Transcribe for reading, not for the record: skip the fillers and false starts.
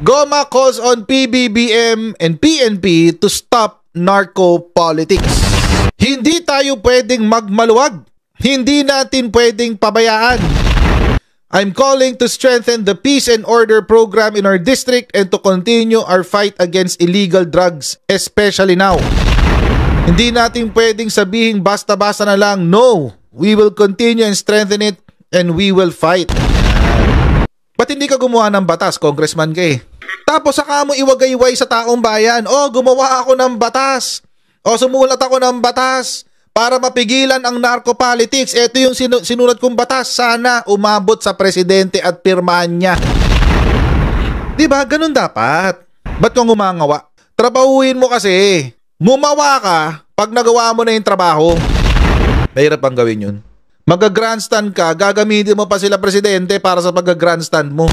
Goma calls on PBBM and PNP to stop narco politics. Hindi tayo pwedeng magmaluwag. Hindi natin pwedeng pabayaan. I'm calling to strengthen the peace and order program in our district and to continue our fight against illegal drugs, especially now. Hindi natin pwedeng sabihin basta-basta na lang, no, we will continue and strengthen it and we will fight. Ba't hindi ka gumawa ng batas, congressman ka eh? Tapos saka mo iwagayway sa taong bayan, gumawa ako ng batas. Sumulat ako ng batas para mapigilan ang narco politics. Ito yung sinulat kong batas. Sana umabot sa presidente at pirmahan niya. Diba? Ganun dapat. Ba't kang umangawa? Trabahuin mo kasi. Mumawa ka pag nagawa mo na yung trabaho. Mahirap ang gawin yun. Mag-grandstand ka, gagamitin mo pa sila presidente para sa pag-grandstand mo.